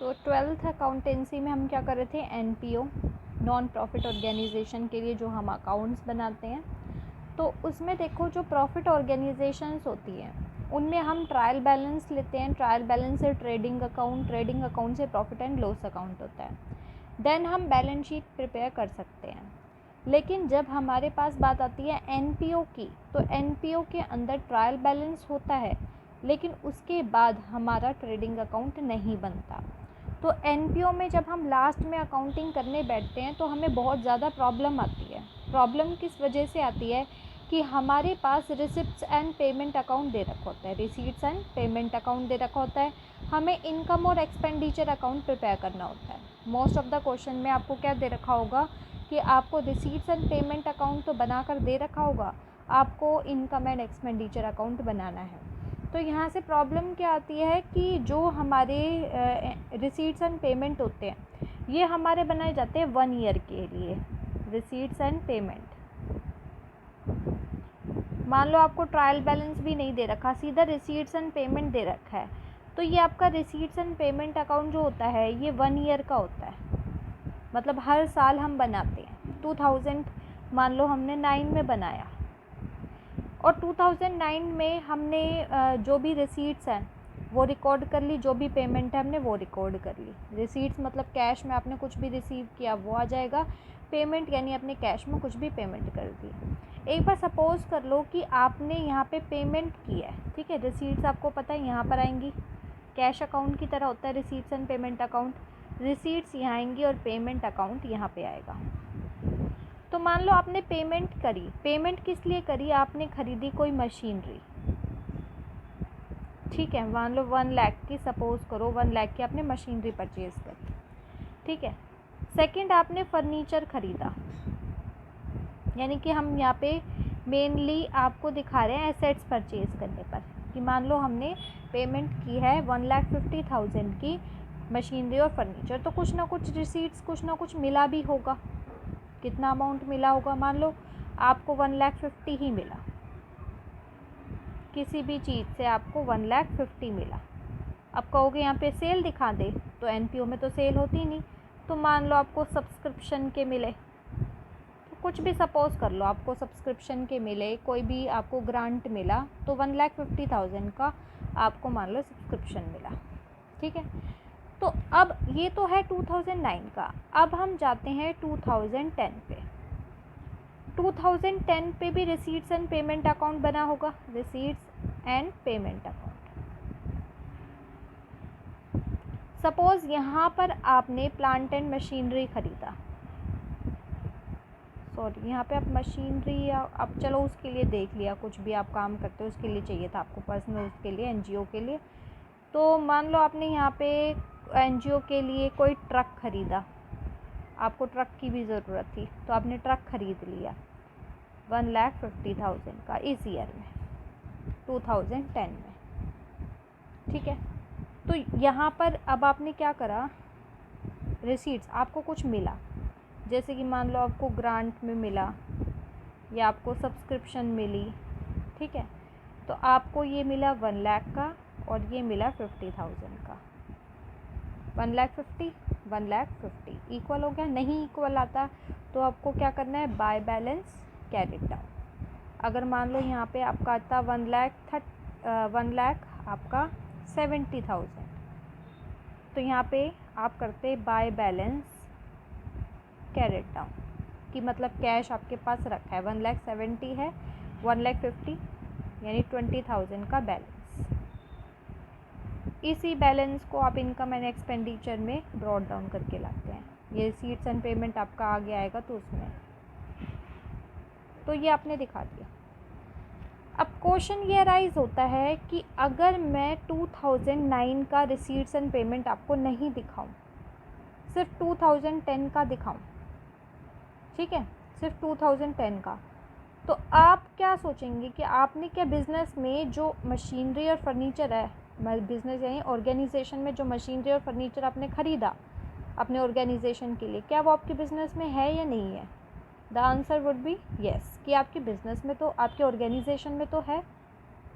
तो 12th accountancy में हम क्या कर रहे थे, एनपीओ, नॉन प्रॉफिट ऑर्गेनाइजेशन के लिए जो हम अकाउंट्स बनाते हैं। तो उसमें देखो जो प्रॉफिट ऑर्गेनाइजेशंस होती हैं उनमें हम ट्रायल बैलेंस लेते हैं, ट्रायल बैलेंस से ट्रेडिंग अकाउंट से प्रॉफिट एंड लॉस अकाउंट होता है। देन हम बैलेंस शीट प्रिपेयर कर सकते हैं। लेकिन जब हमारे पास बात आती है एनपीओ की, तो एनपीओ के अंदर ट्रायल बैलेंस होता है लेकिन उसके बाद हमारा ट्रेडिंग अकाउंट नहीं बनता। तो एनपीओ में जब हम लास्ट में अकाउंटिंग करने बैठते हैं तो हमें बहुत ज़्यादा प्रॉब्लम आती है। प्रॉब्लम किस वजह से आती है कि हमारे पास रिसिप्ट्स एंड पेमेंट अकाउंट दे रखा होता है, रिसीट्स एंड पेमेंट अकाउंट दे रखा होता है, हमें इनकम और एक्सपेंडिचर अकाउंट प्रिपेयर करना होता है। मोस्ट ऑफ द क्वेश्चन में आपको क्या दे रखा होगा कि आपको रिसीट्स एंड पेमेंट अकाउंट तो बनाकर दे रखा होगा, आपको इनकम एंड एक्सपेंडिचर अकाउंट बनाना है। तो यहाँ से प्रॉब्लम क्या आती है कि जो हमारे रिसीट्स एंड पेमेंट होते हैं ये हमारे बनाए जाते हैं 1 ईयर के लिए। रिसीट्स एंड पेमेंट, मान लो आपको ट्रायल बैलेंस भी नहीं दे रखा, सीधा रिसीट्स एंड पेमेंट दे रखा है, तो ये आपका रिसीट्स एंड पेमेंट अकाउंट जो होता है ये 1 ईयर का होता है, मतलब हर साल हम बनाते हैं। 2000 मान लो हमने 9 में बनाया और 2009 में हमने जो भी रिसीट्स हैं वो रिकॉर्ड कर ली, जो भी पेमेंट है हमने वो रिकॉर्ड कर ली। रिसीट्स मतलब कैश में आपने कुछ भी रिसीव किया वो आ जाएगा, पेमेंट यानी अपने कैश में कुछ भी पेमेंट कर दी। एक बार सपोज़ कर लो कि आपने यहाँ पे पेमेंट की है, ठीक है, रिसीट्स आपको पता है यहाँ पर आएंगी, कैश अकाउंट की तरह होता है receipts and payment account. Receipts यहाँ आएंगी और पेमेंट अकाउंट यहाँ पे आएगा। तो मान लो आपने पेमेंट करी, पेमेंट किस लिए करी, आपने ख़रीदी कोई मशीनरी, ठीक है, मान लो 1 लाख की, सपोज़ करो 1 लाख की आपने मशीनरी परचेज़ करी, ठीक है। सेकंड आपने फर्नीचर ख़रीदा, यानी कि हम यहाँ पे मेनली आपको दिखा रहे हैं एसेट्स परचेज़ करने पर कि मान लो हमने पेमेंट की है 1,50,000 की मशीनरी और फर्नीचर, तो कुछ ना कुछ रिसीट्स कुछ ना कुछ मिला भी होगा। कितना अमाउंट मिला होगा, मान लो आपको 1,50,000 ही मिला, किसी भी चीज़ से आपको 1,50,000 मिला। अब कहोगे यहाँ पे सेल दिखा दे, तो एनपीओ में तो सेल होती नहीं, तो मान लो आपको सब्सक्रिप्शन के मिले, तो कुछ भी सपोज़ कर लो आपको सब्सक्रिप्शन के मिले, कोई भी आपको ग्रांट मिला, तो 1,50,000 का आपको मान लो सब्सक्रिप्शन मिला, ठीक है। तो अब ये तो है 2009 का। अब हम जाते हैं 2010 पे। 2010 पे भी रिसीट्स एंड पेमेंट अकाउंट बना होगा, receipts and payment account. Suppose यहाँ पर आपने प्लांट एंड मशीनरी ख़रीदा, सॉरी यहाँ पे आप मशीनरी या अब चलो उसके लिए देख लिया, कुछ भी आप काम करते हो उसके लिए चाहिए था आपको पर्सनल, उसके लिए एनजीओ के लिए। तो मान लो आपने यहाँ पे एनजीओ के लिए कोई ट्रक ख़रीदा, आपको ट्रक की भी ज़रूरत थी, तो आपने ट्रक ख़रीद लिया 1,50,000 का इस ईयर में, 2010 में, ठीक है। तो यहाँ पर अब आपने क्या करा, रिसीट्स आपको कुछ मिला, जैसे कि मान लो आपको ग्रांट में मिला या आपको सब्सक्रिप्शन मिली, ठीक है, तो आपको ये मिला 1 लाख का और ये मिला 50,000 का। 1,50,000 1,50,000 इक्वल हो गया, नहीं इक्वल आता तो आपको क्या करना है, बाय बैलेंस कैरी डाउन। अगर मान लो यहाँ पे आपका आता 1 लाख आपका 70,000, तो यहाँ पे आप करते बाय बैलेंस कैरी डाउन, कि मतलब कैश आपके पास रखा है 1,70,000 है, 1,50,000 यानी 20,000 का बैलेंस। इसी बैलेंस को आप इनकम एंड एक्सपेंडिचर में ब्रॉड डाउन करके लाते हैं। ये रिसीट्स एंड पेमेंट आपका आगे आएगा तो उसमें, तो ये आपने दिखा दिया। अब क्वेश्चन ये अराइज होता है कि अगर मैं 2009 का रिसीट्स एंड पेमेंट आपको नहीं दिखाऊं, सिर्फ 2010 का दिखाऊं, ठीक है, सिर्फ 2010 का, तो आप क्या सोचेंगे कि आपने क्या बिज़नेस में जो मशीनरी और फर्नीचर है, बिज़नेस यानी ऑर्गेनाइजेशन में जो मशीनरी और फर्नीचर आपने ख़रीदा अपने ऑर्गेनाइजेशन के लिए, क्या वो आपके बिज़नेस में है या नहीं है। The answer would be yes, कि आपके बिज़नेस में तो, आपके ऑर्गेनाइजेशन में तो है,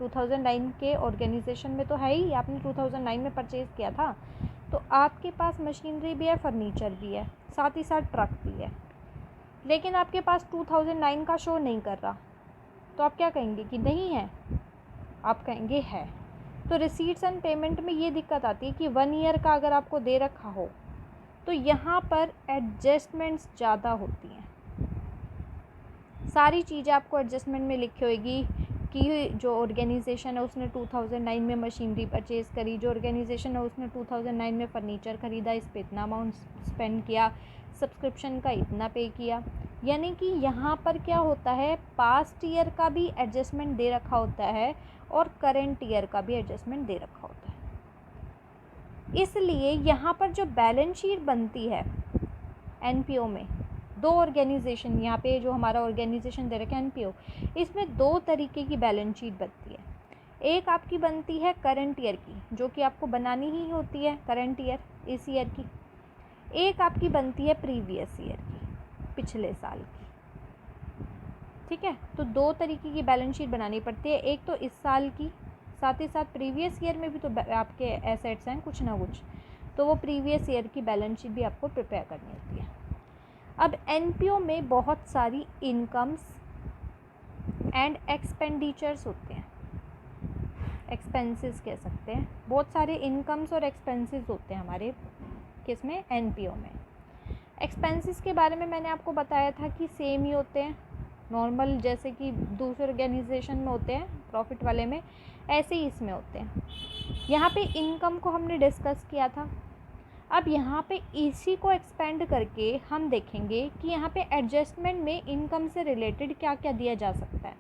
2009 के ऑर्गेनाइजेशन में तो है ही, आपने 2009 में परचेज़ किया था। तो आपके पास मशीनरी भी है, फर्नीचर भी है, साथ ही साथ ट्रक भी है, लेकिन आपके पास 2009 का शो नहीं कर रहा, तो आप क्या कहेंगे कि नहीं है? आप कहेंगे है। तो रिसीट्स एंड पेमेंट में ये दिक्कत आती है कि 1 ईयर का अगर आपको दे रखा हो तो यहाँ पर एडजस्टमेंट्स ज़्यादा होती हैं। सारी चीज़ें आपको एडजस्टमेंट में लिखी होगी कि जो ऑर्गेनाइजेशन है उसने 2009 में मशीनरी परचेज़ करी, जो ऑर्गेनाइजेशन है उसने 2009 में फ़र्नीचर ख़रीदा, इस पे इतना अमाउंट स्पेंड किया, सब्सक्रिप्शन का इतना पे किया। यानी कि यहाँ पर क्या होता है, पास्ट ईयर का भी एडजस्टमेंट दे रखा होता है और करेंट ईयर का भी एडजस्टमेंट दे रखा होता है। इसलिए यहाँ पर जो बैलेंस शीट बनती है एनपीओ में, दो ऑर्गेनाइजेशन, यहाँ पे जो हमारा ऑर्गेनाइजेशन दे रखा है एनपीओ, इसमें 2 तरीके की बैलेंस शीट बनती है। एक आपकी बनती है करंट ईयर की, जो कि आपको बनानी ही होती है करंट ईयर, इस ईयर की। एक आपकी बनती है प्रीवियस ईयर की, पिछले साल की। ठीक है, तो 2 तरीके की बैलेंस शीट बनानी पड़ती है। एक तो इस साल की, साथ ही साथ प्रीवियस ईयर में भी तो आपके एसेट्स हैं कुछ ना कुछ, तो वो प्रीवियस ईयर की बैलेंस शीट भी आपको प्रिपेयर करनी होती है। अब एनपीओ में बहुत सारी इनकम्स एंड एक्सपेंडिचर्स होते हैं, एक्सपेंसेस कह सकते हैं। बहुत सारे इनकम्स और एक्सपेंसेस होते हैं हमारे किसमें, एनपीओ में। एक्सपेंसेस के बारे में मैंने आपको बताया था कि सेम ही होते हैं नॉर्मल, जैसे कि दूसरे ऑर्गेनाइजेशन में होते हैं प्रॉफिट वाले में, ऐसे ही इसमें होते हैं। यहाँ पे इनकम को हमने डिस्कस किया था। अब यहाँ पे इसी को एक्सपेंड करके हम देखेंगे कि यहाँ पे एडजस्टमेंट में इनकम से रिलेटेड क्या क्या दिया जा सकता है।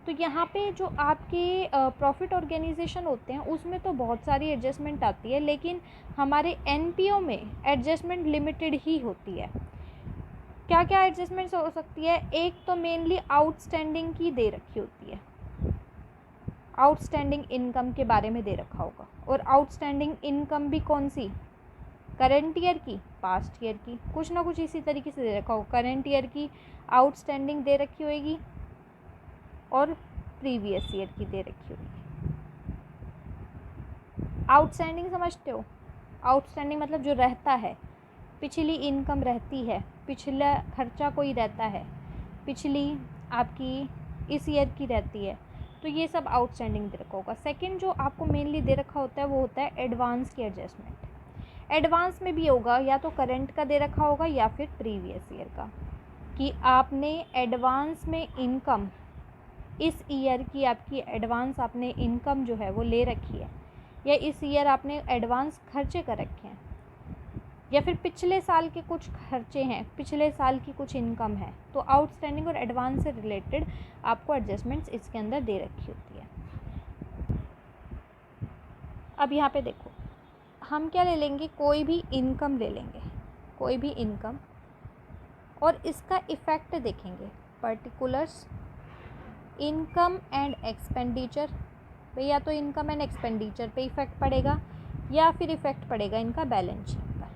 तो यहाँ पे जो आपके प्रॉफिट ऑर्गेनाइजेशन होते हैं उसमें तो बहुत सारी एडजस्टमेंट आती है, लेकिन हमारे एनपीओ में एडजस्टमेंट लिमिटेड ही होती है। क्या क्या एडजस्टमेंट्स हो सकती है, एक तो मेनली आउटस्टैंडिंग की दे रखी होती है, आउटस्टैंडिंग इनकम के बारे में दे रखा होगा। और आउटस्टैंडिंग इनकम भी कौन सी, करंट ईयर की, पास्ट ईयर की, कुछ ना कुछ इसी तरीके से दे रखा होगा। करंट ईयर की आउटस्टैंडिंग दे रखी होगी और प्रीवियस ईयर की दे रखी होगी। आउटस्टैंडिंग समझते हो? आउटस्टैंडिंग मतलब जो रहता है, पिछली इनकम रहती है, पिछला खर्चा कोई रहता है, पिछली आपकी इस ईयर की रहती है, तो ये सब आउटस्टैंडिंग दे रखा होगा। सेकंड जो आपको मेनली दे रखा होता है वो होता है एडवांस की एडजस्टमेंट। एडवांस में भी होगा या तो करंट का दे रखा होगा या फिर प्रीवियस ईयर का, कि आपने एडवांस में इनकम, इस ईयर की आपकी एडवांस आपने इनकम जो है वो ले रखी है, या इस ईयर आपने एडवांस खर्चे कर रखे हैं, या फिर पिछले साल के कुछ खर्चे हैं, पिछले साल की कुछ इनकम है, तो आउटस्टैंडिंग और एडवांस से रिलेटेड आपको एडजस्टमेंट्स इसके अंदर दे रखी होती है। अब यहाँ पे देखो, हम क्या ले लेंगे, कोई भी इनकम ले लेंगे, कोई भी इनकम, और इसका इफ़ेक्ट देखेंगे, पर्टिकुलर्स इनकम एंड एक्सपेंडिचर पे, या तो इनकम एंड एक्सपेंडिचर पे इफ़ेक्ट पड़ेगा या फिर इफ़ेक्ट पड़ेगा इनका बैलेंस शीट पर।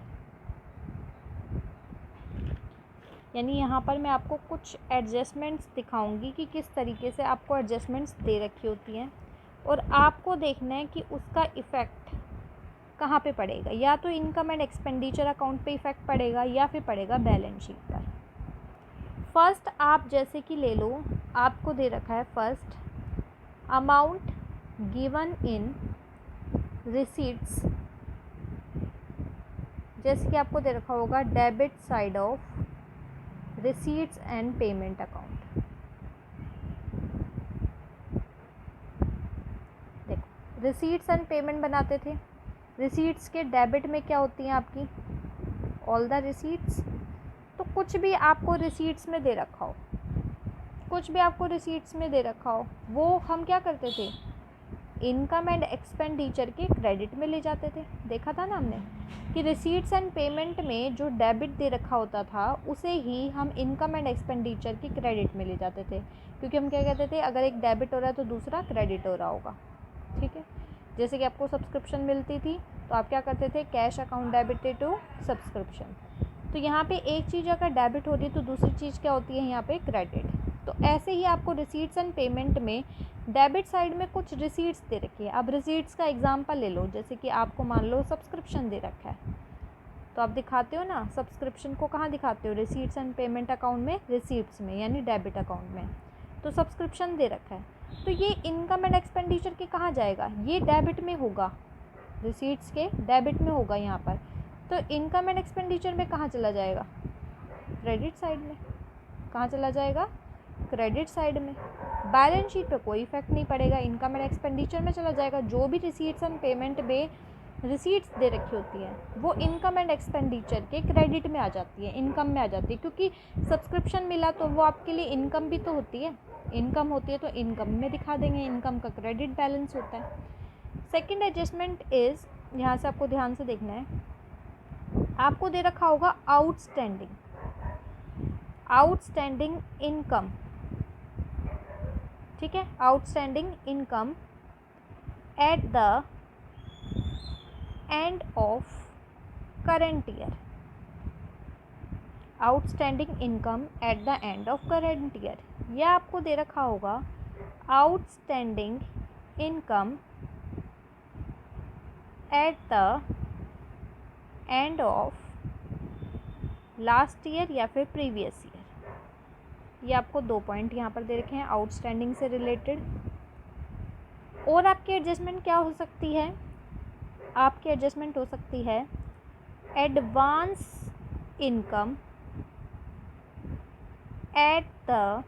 यानी यहाँ पर मैं आपको कुछ एडजस्टमेंट्स दिखाऊंगी कि किस तरीके से आपको एडजस्टमेंट्स दे रखी होती हैं, और आपको देखना है कि उसका इफ़ेक्ट कहाँ पे पड़ेगा, या तो इनकम एंड एक्सपेंडिचर अकाउंट पे इफ़ेक्ट पड़ेगा या फिर पड़ेगा बैलेंस शीट पर। फर्स्ट आप जैसे कि ले लो, आपको दे रखा है first amount given in receipts, जैसे कि आपको दे रखा होगा debit side of receipts and payment account. देखो, रिसीट्स एंड पेमेंट बनाते थे, रिसीट्स के डेबिट में क्या होती हैं आपकी, ऑल द रिसीट्स। तो कुछ भी आपको रिसीट्स में दे रखा हो, कुछ भी आपको रिसीट्स में दे रखा हो, वो हम क्या करते थे, इनकम एंड एक्सपेंडिचर के क्रेडिट में ले जाते थे। देखा था ना हमने कि रिसीट्स एंड पेमेंट में जो डेबिट दे रखा होता था उसे ही हम इनकम एंड एक्सपेंडिचर के क्रेडिट में ले जाते थे, क्योंकि हम क्या कहते थे, अगर एक डेबिट हो रहा है तो दूसरा क्रेडिट हो रहा होगा। ठीक है, जैसे कि आपको सब्सक्रिप्शन मिलती थी तो आप क्या करते थे, cash account debited to subscription. तो यहाँ पे एक चीज़ अगर डेबिट हो रही है तो दूसरी चीज़ क्या होती है यहाँ पे, क्रेडिट। तो ऐसे ही आपको रिसीट्स एंड पेमेंट में डेबिट साइड में कुछ रिसीट्स दे रखी है। अब रिसीट्स का एग्जांपल ले लो, जैसे कि आपको मान लो सब्सक्रिप्शन दे रखा है, तो आप दिखाते हो ना सब्सक्रिप्शन को, कहाँ दिखाते हो, रिसीट्स एंड पेमेंट अकाउंट में, रिसीट्स में यानी डेबिट अकाउंट में। तो सब्सक्रिप्शन दे रखा है, तो ये इनकम एंड एक्सपेंडिचर के कहाँ जाएगा, ये डेबिट में होगा, रिसीट्स के डेबिट में होगा यहाँ पर। तो इनकम एंड एक्सपेंडिचर में कहाँ चला जाएगा, क्रेडिट साइड में। कहाँ चला जाएगा, क्रेडिट साइड में। बैलेंस शीट पे कोई इफेक्ट नहीं पड़ेगा, इनकम एंड एक्सपेंडिचर में चला जाएगा। जो भी रिसीट्स एंड पेमेंट में रिसीट्स दे रखी होती है वो इनकम एंड एक्सपेंडिचर के क्रेडिट में आ जाती है, इनकम में आ जाती है, क्योंकि सब्सक्रिप्शन मिला तो वो आपके लिए इनकम भी तो होती है, इनकम होती है तो इनकम में दिखा देंगे, इनकम का क्रेडिट बैलेंस होता है। सेकेंड एडजस्टमेंट इज़, यहाँ से आपको ध्यान से देखना है, आपको दे रखा होगा आउटस्टैंडिंग इनकम, ठीक है, outstanding income at the end of current year, outstanding income at the end of current year. यह आपको दे रखा होगा outstanding income at the end of last year या फिर प्रीवियस ईयर। ये आपको 2 पॉइंट यहाँ पर दे रखे हैं आउटस्टैंडिंग से रिलेटेड। और आपकी एडजस्टमेंट क्या हो सकती है, आपकी एडजस्टमेंट हो सकती है advance income at the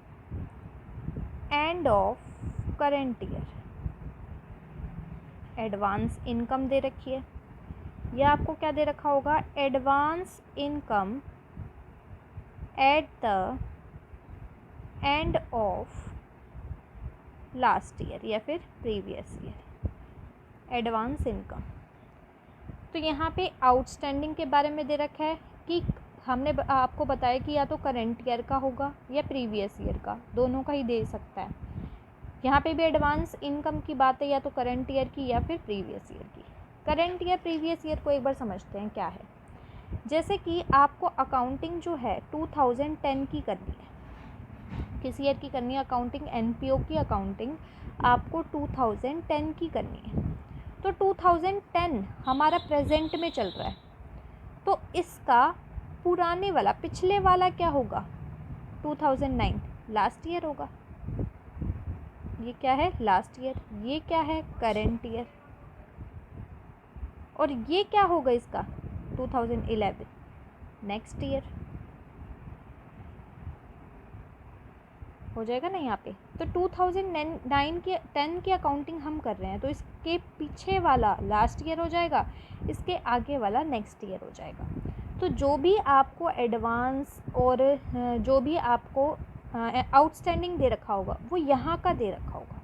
end of current year. Advance income दे रखी है, यह आपको क्या दे रखा होगा, advance income at the end of last year या फिर प्रीवियस ईयर, एडवांस इनकम। तो यहाँ पे आउटस्टैंडिंग के बारे में दे रखा है कि हमने आपको बताया कि या तो करंट ईयर का होगा या प्रीवियस ईयर का, दोनों का ही दे सकता है। यहाँ पे भी एडवांस इनकम की बात है, या तो करंट ईयर की या फिर प्रीवियस ईयर की। करंट ईयर प्रीवियस ईयर को एक बार समझते हैं क्या है। जैसे कि आपको अकाउंटिंग जो है 2010 की करनी है, किस ईयर की करनी है अकाउंटिंग, एनपीओ की अकाउंटिंग आपको 2010 की करनी है। तो 2010 हमारा प्रेजेंट में चल रहा है, तो इसका पुराने वाला, पिछले वाला क्या होगा, 2009 लास्ट ईयर होगा। ये क्या है, लास्ट ईयर। ये क्या है, करंट ईयर। और ये क्या होगा इसका, 2011 नेक्स्ट ईयर हो जाएगा ना यहाँ पे। तो 2009 की 10 की अकाउंटिंग हम कर रहे हैं, तो इसके पीछे वाला लास्ट ईयर हो जाएगा, इसके आगे वाला नेक्स्ट ईयर हो जाएगा। तो जो भी आपको एडवांस और जो भी आपको आउटस्टैंडिंग दे रखा होगा वो यहाँ का दे रखा होगा,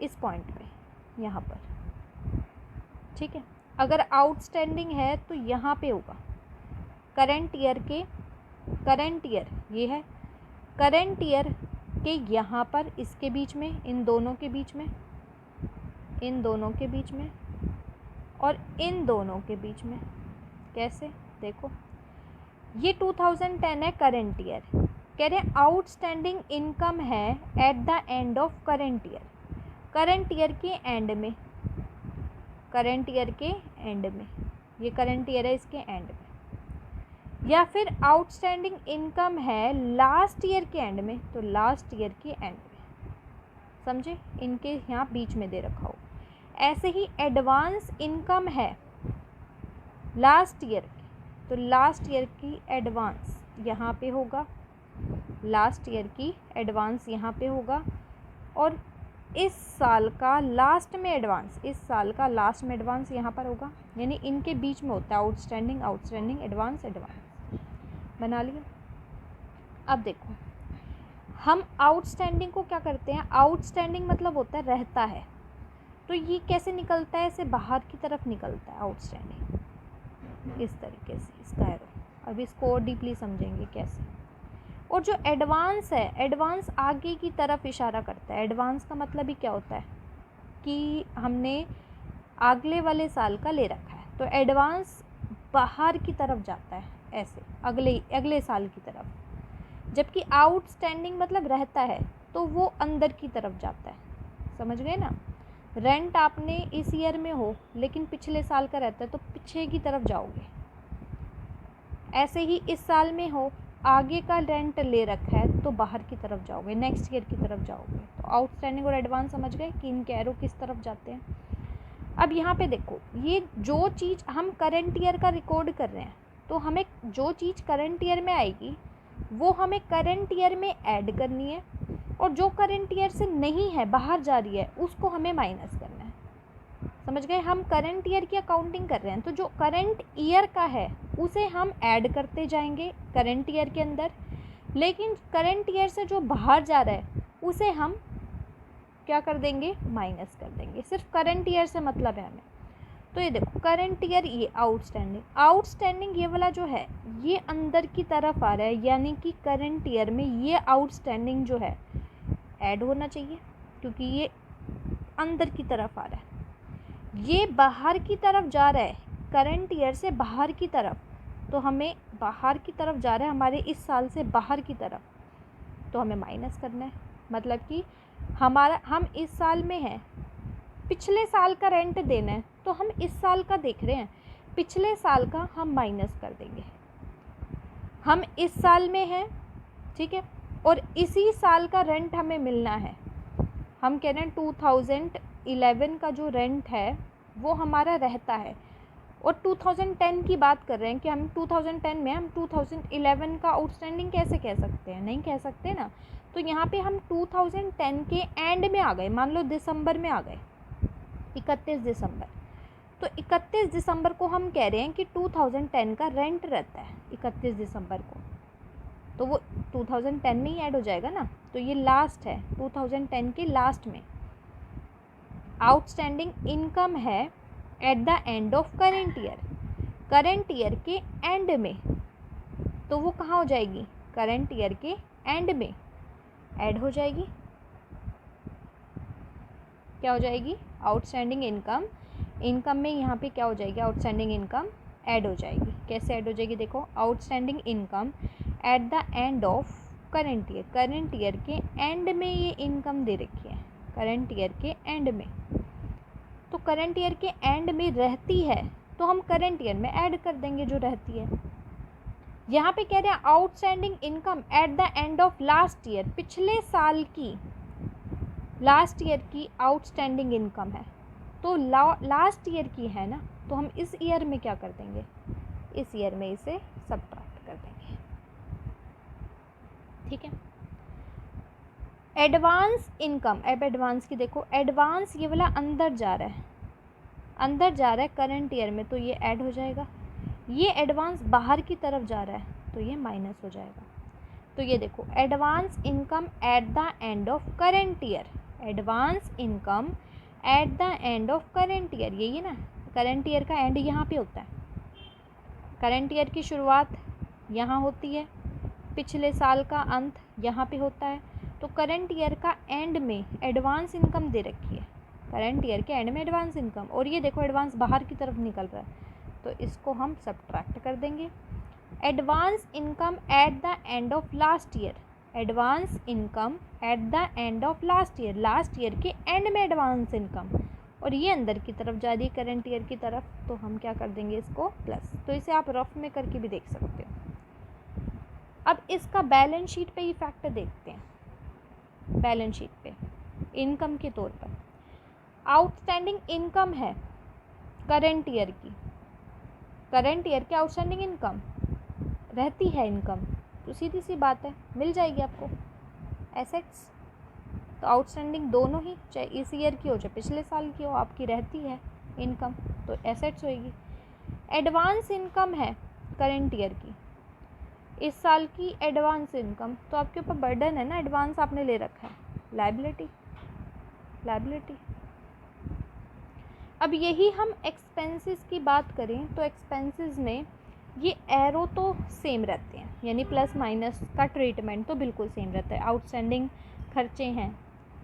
इस पॉइंट पे यहाँ पर, ठीक है। अगर आउटस्टैंडिंग है तो यहाँ पे होगा करंट ईयर के, करंट ईयर ये है, करंट ईयर के यहाँ पर, इसके बीच में, इन दोनों के बीच में, इन दोनों के बीच में और इन दोनों के बीच में। कैसे, देखो ये 2010 है करंट ईयर, कह रहे हैं आउटस्टैंडिंग इनकम है eight the end of current year, current year के एंड में, करंट ईयर के एंड में, ये करंट ईयर है इसके एंड में। या फिर आउटस्टैंडिंग इनकम है लास्ट ईयर के एंड में, तो लास्ट ईयर के एंड में, समझे, इनके यहाँ बीच में दे रखा हो। ऐसे ही एडवांस इनकम है लास्ट ईयर की, तो लास्ट ईयर की एडवांस यहाँ पे होगा, लास्ट ईयर की एडवांस यहाँ पे होगा, और इस साल का लास्ट में एडवांस, इस साल का लास्ट में एडवांस यहाँ पर होगा, यानी इनके बीच में होता है आउटस्टैंडिंग, आउटस्टैंडिंग, एडवांस, एडवांस। बना लिया। अब देखो हम आउटस्टैंडिंग को क्या करते हैं, आउटस्टैंडिंग मतलब होता है रहता है, तो ये कैसे निकलता है, ऐसे बाहर की तरफ निकलता है आउटस्टैंडिंग, इस तरीके से इसका एरो। अब इसको और डीपली समझेंगे कैसे। और जो एडवांस है, एडवांस आगे की तरफ इशारा करता है। एडवांस का मतलब ही क्या होता है कि हमने अगले वाले साल का ले रखा है, तो एडवांस बाहर की तरफ जाता है, ऐसे अगले साल की तरफ। जबकि आउटस्टैंडिंग मतलब रहता है तो वो अंदर की तरफ जाता है, समझ गए ना। रेंट आपने इस ईयर में हो लेकिन पिछले साल का रहता है तो पीछे की तरफ जाओगे। ऐसे ही इस साल में हो, आगे का रेंट ले रखा है तो बाहर की तरफ जाओगे, नेक्स्ट ईयर की तरफ जाओगे। तो आउटस्टैंडिंग और एडवांस समझ गए कि इनके एरो किस तरफ जाते हैं। अब यहाँ पे देखो, ये जो चीज़ हम करंट ईयर का रिकॉर्ड कर रहे हैं तो हमें जो चीज़ करंट ईयर में आएगी वो हमें करंट ईयर में ऐड करनी है, और जो करंट ईयर से नहीं है, बाहर जा रही है, उसको हमें माइनस करना है। समझ गए, हम करंट ईयर की अकाउंटिंग कर रहे हैं तो जो करंट ईयर का है उसे हम ऐड करते जाएंगे करंट ईयर के अंदर, लेकिन करंट ईयर से जो बाहर जा रहा है उसे हम क्या कर देंगे, माइनस कर देंगे। सिर्फ करंट ईयर से मतलब है हमें। तो ये देखो करंट ईयर, ये आउटस्टैंडिंग ये वाला जो है ये अंदर की तरफ आ रहा है, यानी कि करंट ईयर में ये आउटस्टैंडिंग जो है ऐड होना चाहिए क्योंकि ये अंदर की तरफ आ रहा है। ये बाहर की तरफ जा रहा है करंट ईयर से बाहर की तरफ, तो हमें बाहर की तरफ जा रहा है हमारे इस साल से बाहर की तरफ, तो हमें माइनस करना है। मतलब कि हम इस साल में हैं, पिछले साल का रेंट देना है तो हम इस साल का देख रहे हैं, पिछले साल का हम माइनस कर देंगे। हम इस साल में हैं, ठीक है, और इसी साल का रेंट हमें मिलना है। हम कह रहे हैं 2011 का जो रेंट है वो हमारा रहता है, और 2010 की बात कर रहे हैं कि हम 2010 में हम 2011 का आउटस्टैंडिंग कैसे कह सकते हैं, नहीं कह सकते ना। तो यहाँ पे हम 2010 के एंड में आ गए, मान लो दिसंबर में आ गए, 31 दिसंबर। तो 31 दिसंबर को हम कह रहे हैं कि 2010 का रेंट रहता है 31 दिसंबर को, तो वो 2010 में ही ऐड हो जाएगा ना। तो ये लास्ट है 2010 के लास्ट में। आउटस्टैंडिंग इनकम है eight the end of current year के एंड में, तो वो कहाँ हो जाएगी, करंट ईयर के एंड में ऐड हो जाएगी। क्या हो जाएगी, आउटस्टैंडिंग इनकम में यहाँ पे क्या हो जाएगी, आउटस्टैंडिंग इनकम ऐड हो जाएगी। कैसे ऐड हो जाएगी, देखो outstanding income at the end of current year के एंड में ये इनकम दे रखी है, करंट ईयर के एंड में। तो करंट ईयर के एंड में रहती है तो हम करंट ईयर में ऐड कर देंगे जो रहती है। यहाँ पे कह रहे हैं outstanding income at the end of last year, पिछले साल की लास्ट ईयर की आउटस्टैंडिंग इनकम है, तो लास्ट ईयर की है ना, तो हम इस ईयर में क्या कर देंगे, इस ईयर में इसे सबट्रैक्ट कर देंगे। ठीक है। एडवांस इनकम, अब एडवांस की देखो, एडवांस ये वाला अंदर जा रहा है करंट ईयर में, तो ये ऐड हो जाएगा। ये एडवांस बाहर की तरफ जा रहा है तो ये माइनस हो जाएगा। तो ये देखो advance income at the end of current year, advance income at the end of current year, यही है ना, करंट ईयर का एंड यहाँ पे होता है, करंट ईयर की शुरुआत यहाँ होती है, पिछले साल का अंत यहाँ पे होता है। तो करंट ईयर का एंड में एडवांस इनकम दे रखी है, करंट ईयर के एंड में एडवांस इनकम, और ये देखो एडवांस बाहर की तरफ निकल रहा है तो इसको हम सबट्रैक्ट कर देंगे। Advance income at the end of last year, advance income at the end of last year के एंड में एडवांस इनकम, और ये अंदर की तरफ जा रही है करंट ईयर की तरफ, तो हम क्या कर देंगे इसको प्लस। तो इसे आप रफ में करके भी देख सकते हो। अब इसका बैलेंस शीट पे इफेक्ट देखते हैं। बैलेंस शीट पे इनकम के तौर पर आउटस्टैंडिंग इनकम है करंट ईयर की, करंट ईयर की आउटस्टैंडिंग इनकम रहती है इनकम, तो सीधी सी बात है मिल जाएगी आपको एसेट्स। तो आउटस्टैंडिंग दोनों ही, चाहे इस ईयर की हो चाहे पिछले साल की हो, आपकी रहती है इनकम तो एसेट्स होएगी। एडवांस इनकम है करंट ईयर की, इस साल की एडवांस इनकम, तो आपके ऊपर बर्डन है ना, एडवांस आपने ले रखा है, लायबिलिटी। अब यही हम एक्सपेंसेस की बात करें तो एक्सपेंसेस में ये एरो तो सेम रहते हैं, यानी प्लस माइनस का ट्रीटमेंट तो बिल्कुल सेम रहता है। आउटस्टैंडिंग खर्चे हैं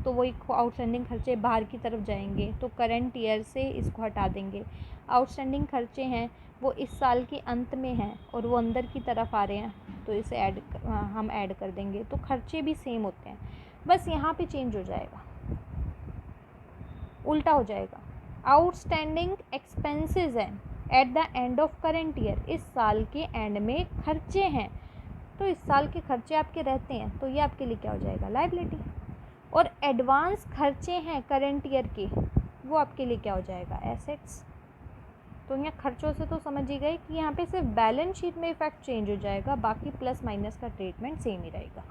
तो वही आउटस्टैंडिंग खर्चे बाहर की तरफ जाएंगे, तो करंट ईयर से इसको हटा देंगे। आउटस्टैंडिंग खर्चे हैं वो इस साल के अंत में हैं और वो अंदर की तरफ आ रहे हैं, तो इसे हम ऐड कर देंगे। तो खर्चे भी सेम होते हैं, बस यहाँ पे चेंज हो जाएगा, उल्टा हो जाएगा। आउटस्टैंडिंग एक्सपेंसेस हैं eight the end of current year, इस साल के एंड में खर्चे हैं, तो इस साल के खर्चे आपके रहते हैं, तो ये आपके लिए क्या हो जाएगा, लायबिलिटी। और एडवांस खर्चे हैं करेंट ईयर के, वो आपके लिए क्या हो जाएगा, एसेट्स। तो यहाँ खर्चों से तो समझ ही गए कि यहाँ पे सिर्फ बैलेंस शीट में इफेक्ट चेंज हो जाएगा, बाकी प्लस माइनस का ट्रीटमेंट सेम ही रहेगा।